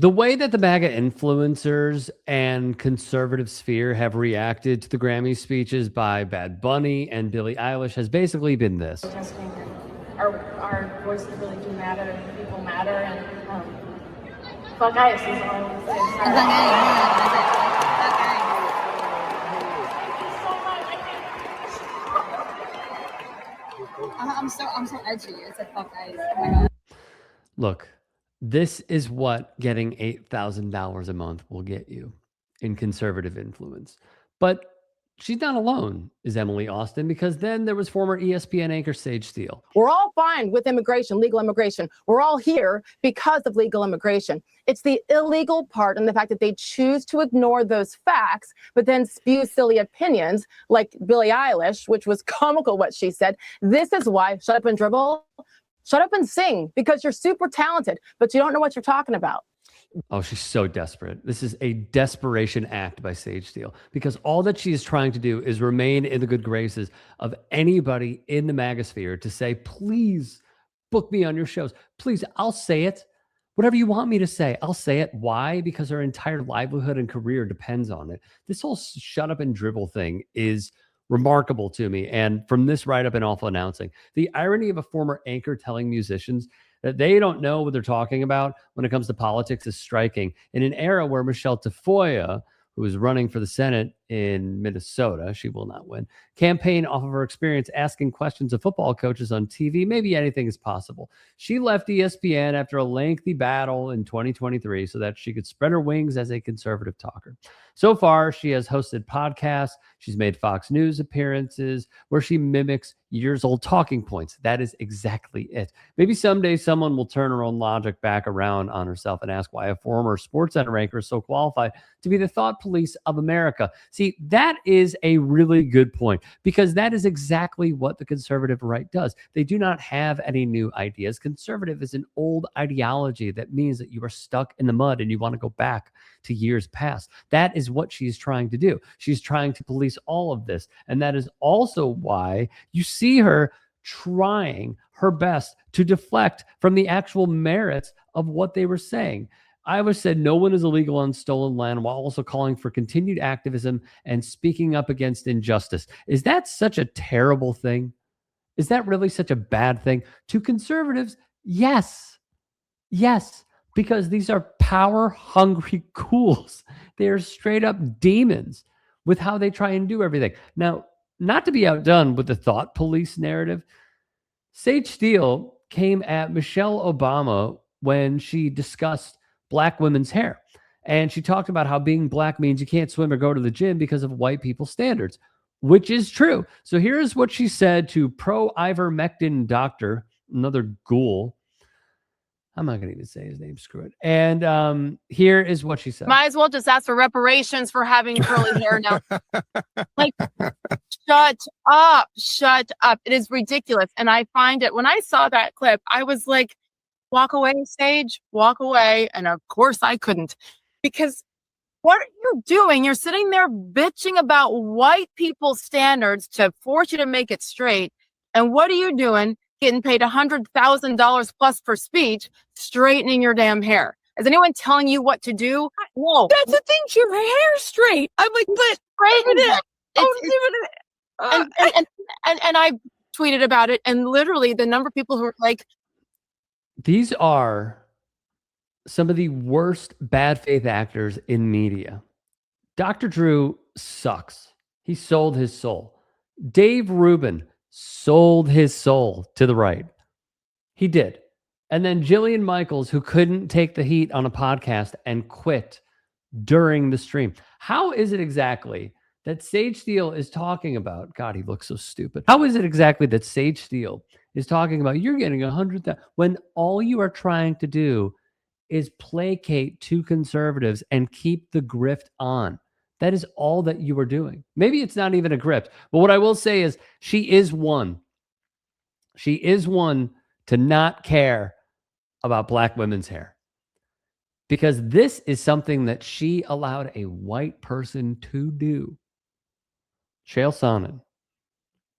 The way that the MAGA influencers and conservative sphere have reacted to the Grammy speeches by Bad Bunny and Billie Eilish has basically been this. Protesting, our voices really do matter, and people matter, and fuck ICE is all I want to say. Sorry. I'm so edgy. It's like fuck ICE. Oh my God. Look, this is what getting $8,000 a month will get you in conservative influence. But she's not alone, is Emily Austin, because then there was former ESPN anchor Sage Steele. We're all fine with immigration, legal immigration. We're all here because of legal immigration. It's the illegal part and the fact that they choose to ignore those facts, but then spew silly opinions like Billie Eilish, which was comical what she said. This is why, shut up and dribble, shut up and sing, because you're super talented, but you don't know what you're talking about. Oh, she's so desperate. This is a desperation act by Sage Steele, because all that she is trying to do is remain in the good graces of anybody in the MAGAsphere to say, please book me on your shows. Please, I'll say it. Whatever you want me to say, I'll say it. Why? Because her entire livelihood and career depends on it. This whole shut up and dribble thing is remarkable to me. And from this write-up and awful announcing, the irony of a former anchor telling musicians that they don't know what they're talking about when it comes to politics is striking. In an era where Michelle Tafoya, who is running for the Senate in Minnesota, she will not win, campaign off of her experience asking questions of football coaches on TV, maybe anything is possible. She left ESPN after a lengthy battle in 2023 so that she could spread her wings as a conservative talker. So far, she has hosted podcasts. She's made Fox News appearances where she mimics years-old talking points. That is exactly it. Maybe someday someone will turn her own logic back around on herself and ask why a former SportsCenter anchor is so qualified to be the thought police of America. See, that is a really good point, because that is exactly what the conservative right does. They do not have any new ideas. Conservative is an old ideology that means that you are stuck in the mud and you want to go back to years past. That is what she's trying to do. She's trying to police all of this. And that is also why you see her trying her best to deflect from the actual merits of what they were saying. Iowa said no one is illegal on stolen land, while also calling for continued activism and speaking up against injustice. Is that such a terrible thing? Is that really such a bad thing? To conservatives, yes. Yes, because these are power-hungry ghouls. They are straight up demons with how they try and do everything. Now, not to be outdone with the thought police narrative, Sage Steele came at Michelle Obama when she discussed Black women's hair. And she talked about how being Black means you can't swim or go to the gym because of white people's standards, which is true. So here's what she said to pro-ivermectin doctor, another ghoul. I'm not going to even say his name. Screw it. And here is what she said. Might as well just ask for reparations for having curly hair now. Like, shut up. Shut up. It is ridiculous. And I find it, when I saw that clip, I was like, walk away, Sage, walk away. And of course I couldn't, because what are you doing? You're sitting there bitching about white people's standards to force you to make it straight. And what are you doing? Getting paid $100,000 plus per speech, straightening your damn hair. Is anyone telling you what to do? No. That's the thing. Your hair straight. I'm like, but Straighten it. And I tweeted about it, and literally the number of people who were like, these are some of the worst bad faith actors in media. Dr. Drew sucks. He sold his soul. Dave Rubin sold his soul to the right. He did. And then Jillian Michaels, who couldn't take the heat on a podcast and quit during the stream. How is it exactly that Sage Steele is talking about? God, he looks so stupid. How is it exactly that Sage Steele is talking about you're getting 100,000 when all you are trying to do is placate to conservatives and keep the grift on? That is all that you are doing. Maybe it's not even a grift, but what I will say is she is one. She is one to not care about Black women's hair, because this is something that she allowed a white person to do. Chael Sonnen,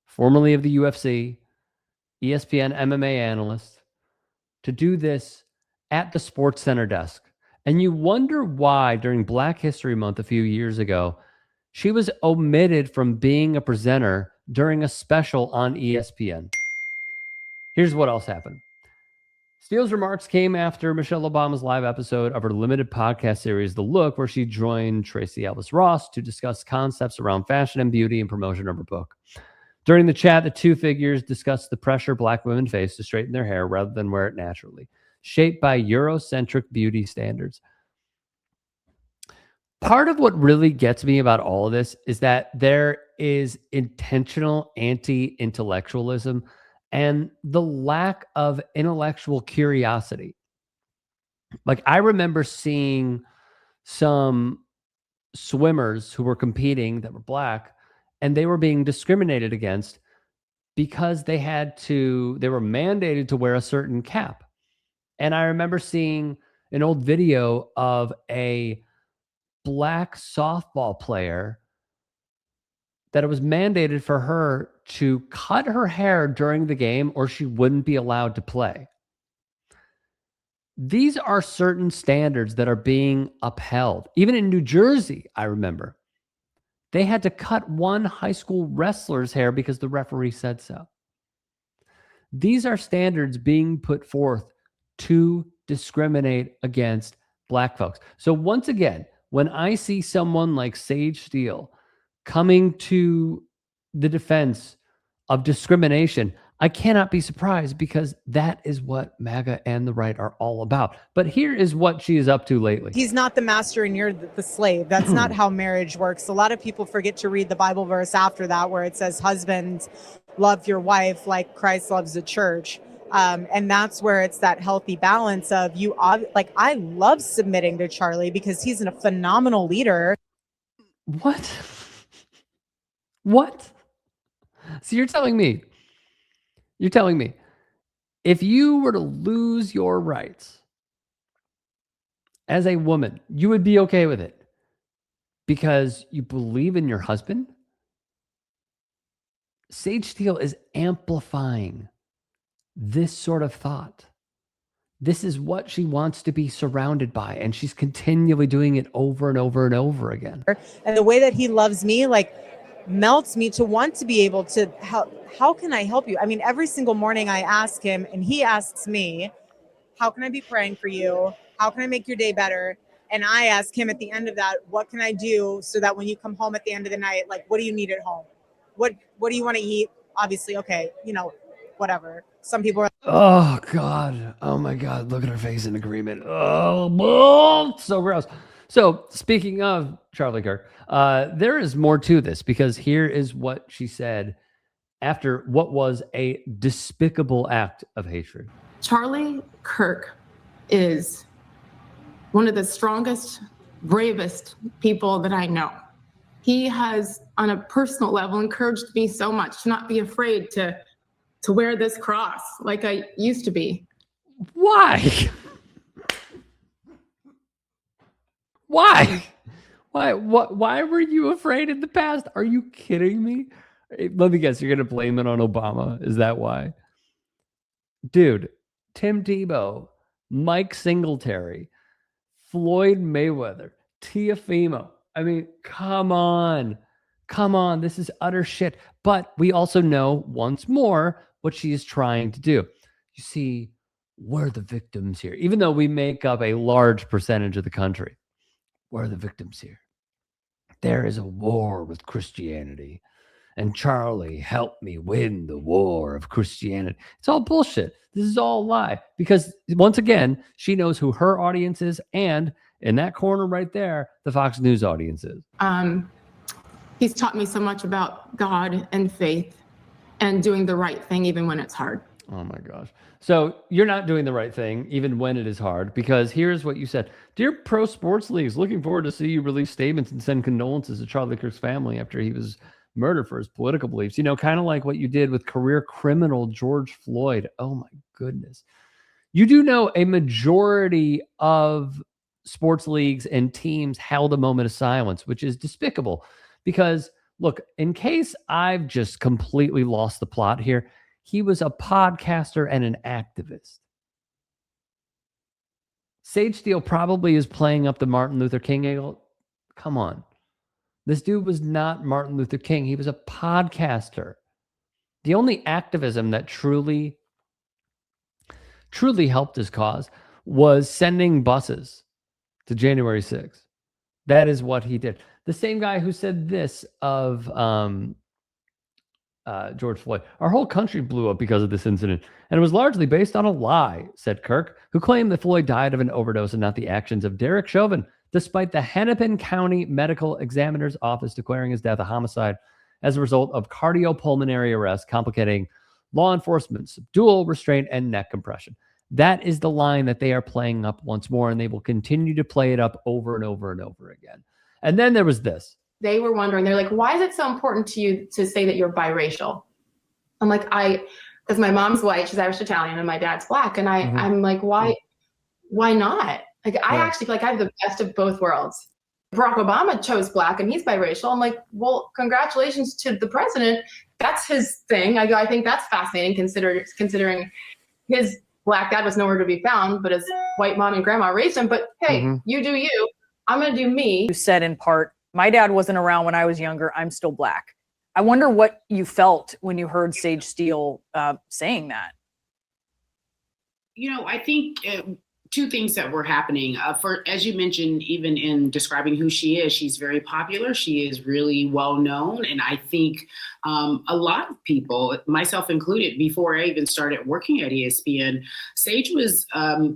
formerly of the UFC, ESPN MMA analyst, to do this at the SportsCenter desk And you wonder why during Black History Month a few years ago, she was omitted from being a presenter during a special on ESPN. Here's what else happened. Steele's remarks came after Michelle Obama's live episode of her limited podcast series, The Look, where she joined Tracy Ellis Ross to discuss concepts around fashion and beauty and promotion of her book. During the chat, the two figures discussed the pressure Black women face to straighten their hair rather than wear it naturally, shaped by Eurocentric beauty standards. Part of what really gets me about all of this is that there is intentional anti-intellectualism and the lack of intellectual curiosity. Like, I remember seeing some swimmers who were competing that were Black, and they were being discriminated against because they were mandated to wear a certain cap. And I remember seeing an old video of a Black softball player that it was mandated for her to cut her hair during the game or she wouldn't be allowed to play. These are certain standards that are being upheld. Even in New Jersey, I remember, they had to cut one high school wrestler's hair because the referee said so. These are standards being put forth to discriminate against Black folks. So once again, when I see someone like Sage Steele coming to the defense of discrimination, I cannot be surprised because that is what MAGA and the right are all about. But here is what she is up to lately. He's not the master and you're the slave. That's not how marriage works. A lot of people forget to read the Bible verse after that where it says, husbands, love your wife like Christ loves the church. And that's where it's that healthy balance of you. Like, I love submitting to Charlie because he's a phenomenal leader. What? What? So you're telling me if you were to lose your rights as a woman, you would be okay with it because you believe in your husband? Sage Steele is amplifying this sort of thought. This is what she wants to be surrounded by, and she's continually doing it over and over and over again. And the way that he loves me, like, melts me to want to be able to help. How can I help you? I mean, every single morning I ask him and he asks me, how can I be praying for you? How can I make your day better? And I ask him at the end of that, what can I do so that when you come home at the end of the night, like, what do you need at home? What do you want to eat? Obviously, okay, whatever. Some people are. Oh, God. Oh, my God. Look at her face in agreement. Oh, so gross. So speaking of Charlie Kirk, there is more to this because here is what she said after what was a despicable act of hatred. Charlie Kirk is one of the strongest, bravest people that I know. He has, on a personal level, encouraged me so much to not be afraid to wear this cross like I used to be. Why? Why? Why were you afraid in the past? Are you kidding me? Let me guess, you're going to blame it on Obama. Is that why? Dude, Tim Tebow, Mike Singletary, Floyd Mayweather, Teofimo. I mean, come on. Come on. This is utter shit. But we also know once more what she is trying to do. You see, we're the victims here. Even though we make up a large percentage of the country, we're the victims here. There is a war with Christianity. And Charlie helped me win the war of Christianity. It's all bullshit. This is all a lie. Because once again, she knows who her audience is. And in that corner right there, the Fox News audience is. He's taught me so much about God and faith and doing the right thing even when it's hard. Oh my gosh. So you're not doing the right thing even when it is hard, because here's what you said. Dear pro sports leagues, looking forward to see you release statements and send condolences to Charlie Kirk's family after he was murdered for his political beliefs. You know, kind of like what you did with career criminal George Floyd. Oh my goodness. You do know a majority of sports leagues and teams held a moment of silence, which is despicable because, look, in case I've just completely lost the plot here, he was a podcaster and an activist. Sage Steele probably is playing up the Martin Luther King angle. Come on. This dude was not Martin Luther King. He was a podcaster. The only activism that truly helped his cause was sending buses to January 6th. That is what he did. The same guy who said this of George Floyd. Our whole country blew up because of this incident, and it was largely based on a lie, said Kirk, who claimed that Floyd died of an overdose and not the actions of Derek Chauvin, despite the Hennepin County Medical Examiner's Office declaring his death a homicide as a result of cardiopulmonary arrest, complicating law enforcement's dual restraint and neck compression. That is the line that they are playing up once more, and they will continue to play it up over and over and over again. And then there was this. They were wondering, they're like, why is it so important to you to say that you're biracial? I'm like, because my mom's white, she's Irish Italian, and my dad's black. And I'm like, why not? Like, I actually feel like I have the best of both worlds. Barack Obama chose black and he's biracial. I'm like, well, congratulations to the president. That's his thing. I think that's fascinating considering his black dad was nowhere to be found, but his white mom and grandma raised him. But hey, you do you. I'm going to do me. You said in part, my dad wasn't around when I was younger. I'm still black. I wonder what you felt when you heard Sage Steele saying that. I think two things that were happening. As you mentioned, even in describing who she is, she's very popular. She is really well known. And I think a lot of people, myself included, before I even started working at ESPN, Sage was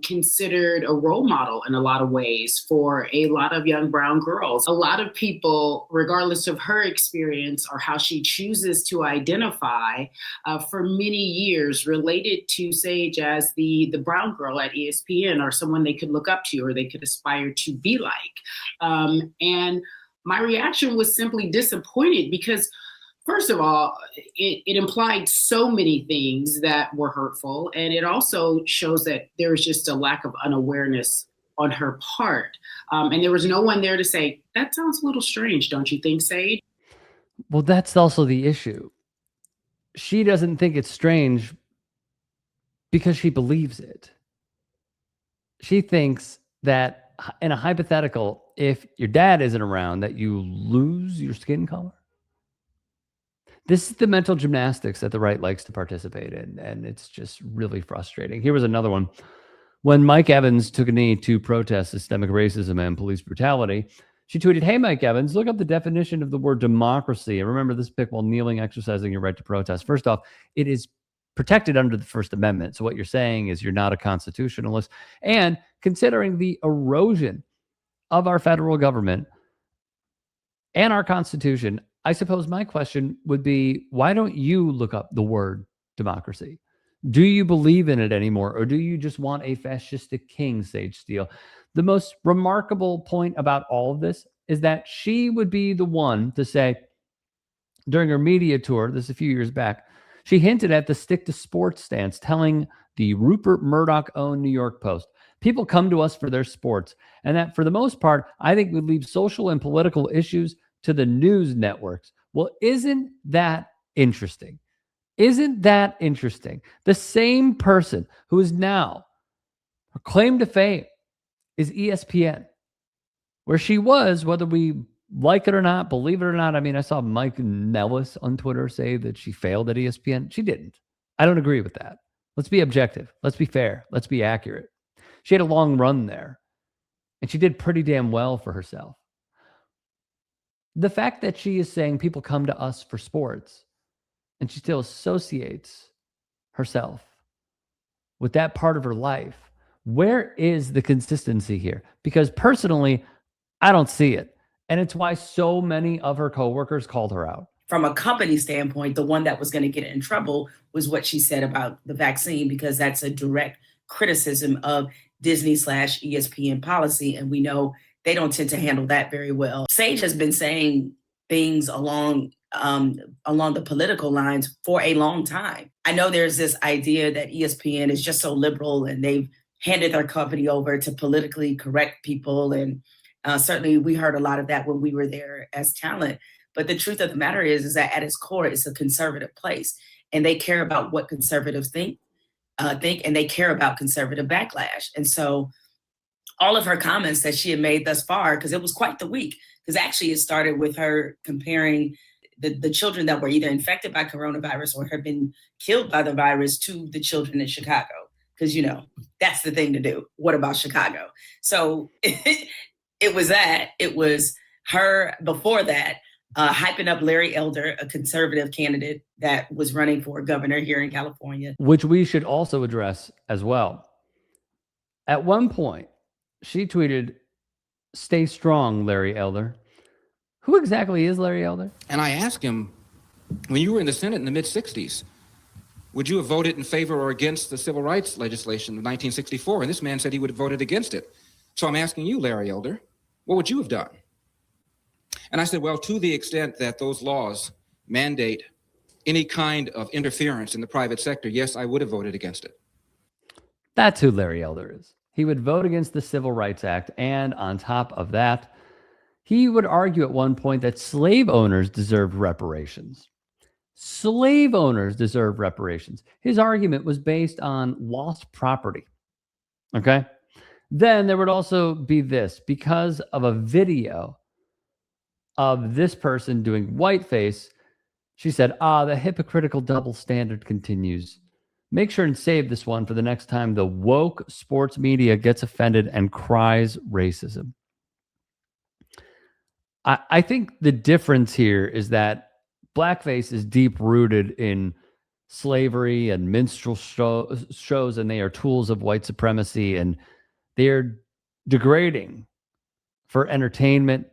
considered a role model in a lot of ways for a lot of young brown girls. A lot of people, regardless of her experience or how she chooses to identify, for many years related to Sage as the brown girl at ESPN, or someone they could look up to or they could aspire to be like. And my reaction was simply disappointed because, first of all, it implied so many things that were hurtful. And it also shows that there was just a lack of unawareness on her part. And there was no one there to say, that sounds a little strange, don't you think, Sage? Well, that's also the issue. She doesn't think it's strange because she believes it. She thinks that in a hypothetical, if your dad isn't around, that you lose your skin color. This is the mental gymnastics that the right likes to participate in, and it's just really frustrating. Here was another one. When Mike Evans took a knee to protest systemic racism and police brutality, she tweeted, "Hey, Mike Evans, look up the definition of the word democracy. And remember this pic while kneeling, exercising your right to protest." First off, it is protected under the First Amendment. So what you're saying is you're not a constitutionalist. And considering the erosion of our federal government and our Constitution, I suppose my question would be, why don't you look up the word democracy? Do you believe in it anymore? Or do you just want a fascistic king, Sage Steele? The most remarkable point about all of this is that she would be the one to say, during her media tour, this is a few years back, she hinted at the stick to sports stance, telling the Rupert Murdoch-owned New York Post, people come to us for their sports, and that for the most part, I think we leave social and political issues to the news networks. Well, isn't that interesting? Isn't that interesting? The same person who is now, her claim to fame is ESPN, where she was, whether we like it or not, believe it or not. I mean, I saw Mike Nellis on Twitter say that she failed at ESPN. She didn't. I don't agree with that. Let's be objective. Let's be fair. Let's be accurate. She had a long run there, and she did pretty damn well for herself. The fact that she is saying people come to us for sports, and she still associates herself with that part of her life, where is the consistency here? Because personally, I don't see it. And it's why so many of her coworkers called her out. From a company standpoint, the one that was going to get in trouble was what she said about the vaccine, because that's a direct criticism of Disney/ESPN policy. And we know they don't tend to handle that very well. Sage has been saying things along the political lines for a long time. I know there's this idea that ESPN is just so liberal and they've handed their company over to politically correct people. And certainly we heard a lot of that when we were there as talent. But the truth of the matter is that at its core, it's a conservative place. And they care about what conservatives think, and they care about conservative backlash. And so all of her comments that she had made thus far, because it was quite the week. Because actually it started with her comparing the children that were either infected by coronavirus or had been killed by the virus to the children in Chicago. Because, you know, that's the thing to do. What about Chicago? So it was that. It was her before that, hyping up Larry Elder, a conservative candidate that was running for governor here in California. Which we should also address as well. At one point, she tweeted, "Stay strong, Larry Elder." Who exactly is Larry Elder? And I asked him, when you were in the Senate in the mid-'60s, would you have voted in favor or against the civil rights legislation of 1964? And this man said he would have voted against it. So I'm asking you, Larry Elder, what would you have done? And I said, well, to the extent that those laws mandate any kind of interference in the private sector, yes, I would have voted against it. That's who Larry Elder is. He would vote against the Civil Rights Act, and on top of that, he would argue at one point that slave owners deserved reparations. Slave owners deserve reparations. His argument was based on lost property. Okay? Then there would also be this, because of a video of this person doing whiteface, she said, the hypocritical double standard continues. Make sure and save this one for the next time the woke sports media gets offended and cries racism. I think the difference here is that blackface is deep rooted in slavery and minstrel shows, and they are tools of white supremacy, and they are degrading for entertainment.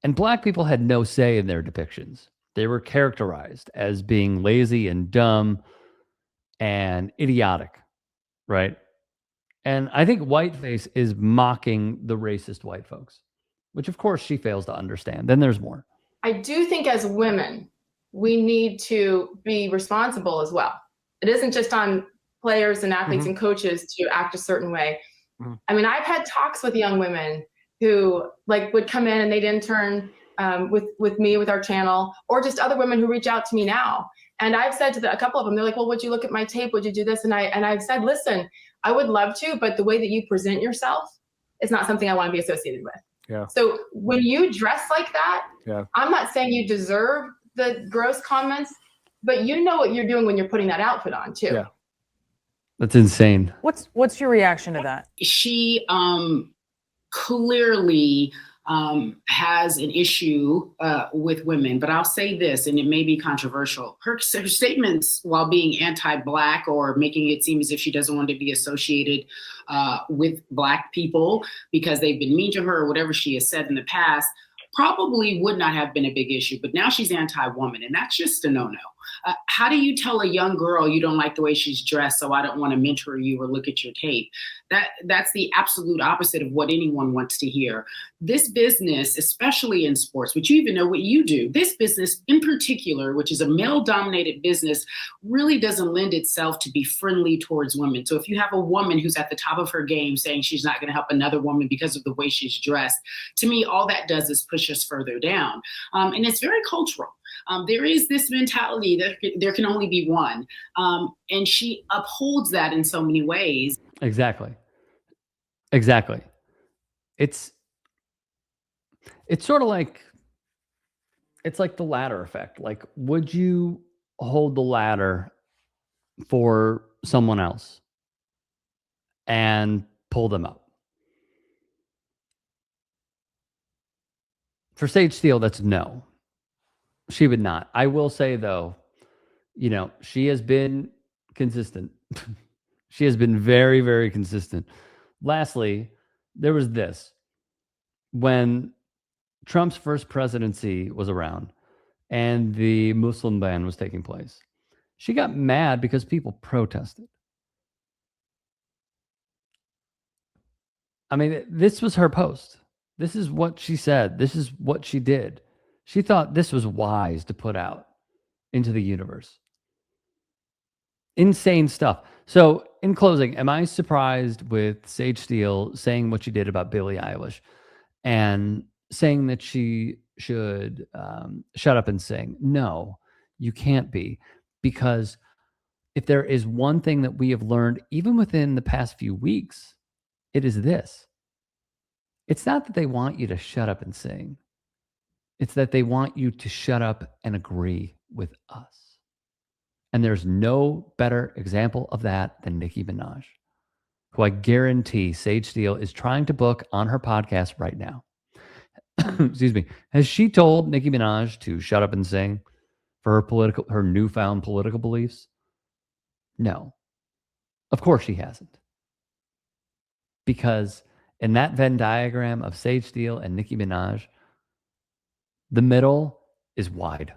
And black people had no say in their depictions. They were characterized as being lazy and dumb and idiotic, right? And I think whiteface is mocking the racist white folks, which of course she fails to understand. Then there's more. I do think as women, we need to be responsible as well. It isn't just on players and athletes and coaches to act a certain way. I mean, I've had talks with young women who would come in and they'd intern with me, with our channel, or just other women who reach out to me now. And I've said to a couple of them, they're like, well, would you look at my tape? Would you do this? And I've said, listen, I would love to, but the way that you present yourself is not something I want to be associated with. Yeah. So when you dress like that, yeah. I'm not saying you deserve the gross comments, but you know what you're doing when you're putting that outfit on too. Yeah. That's insane. What's your reaction to that? She clearly has an issue with women, but I'll say this, and it may be controversial. Her statements, while being anti-Black or making it seem as if she doesn't want to be associated with Black people because they've been mean to her or whatever she has said in the past, probably would not have been a big issue. But now she's anti-woman, and that's just a no-no. How do you tell a young girl you don't like the way she's dressed, so I don't want to mentor you or look at your tape? That's the absolute opposite of what anyone wants to hear. This business, especially in sports, which you even know what you do, this business in particular, which is a male-dominated business, really doesn't lend itself to be friendly towards women. So if you have a woman who's at the top of her game saying she's not going to help another woman because of the way she's dressed, to me, all that does is push us further down. And it's very cultural. There is this mentality that there can only be one. And she upholds that in so many ways. Exactly. It's sort of like, it's like the ladder effect. Like, would you hold the ladder for someone else and pull them up? For Sage Steele, that's no. She would not. I will say, though, she has been consistent. She has been very, very consistent. Lastly, there was this. When Trump's first presidency was around and the Muslim ban was taking place, she got mad because people protested. I mean, this was her post. This is what she said. This is what she did. She thought this was wise to put out into the universe. Insane stuff. So in closing, am I surprised with Sage Steele saying what she did about Billie Eilish and saying that she should shut up and sing? No, you can't be. Because if there is one thing that we have learned, even within the past few weeks, it is this. It's not that they want you to shut up and sing. It's that they want you to shut up and agree with us. And there's no better example of that than Nicki Minaj, who I guarantee Sage Steele is trying to book on her podcast right now. Excuse me. Has she told Nicki Minaj to shut up and sing for her newfound political beliefs? No. Of course she hasn't. Because in that Venn diagram of Sage Steele and Nicki Minaj, the middle is wide.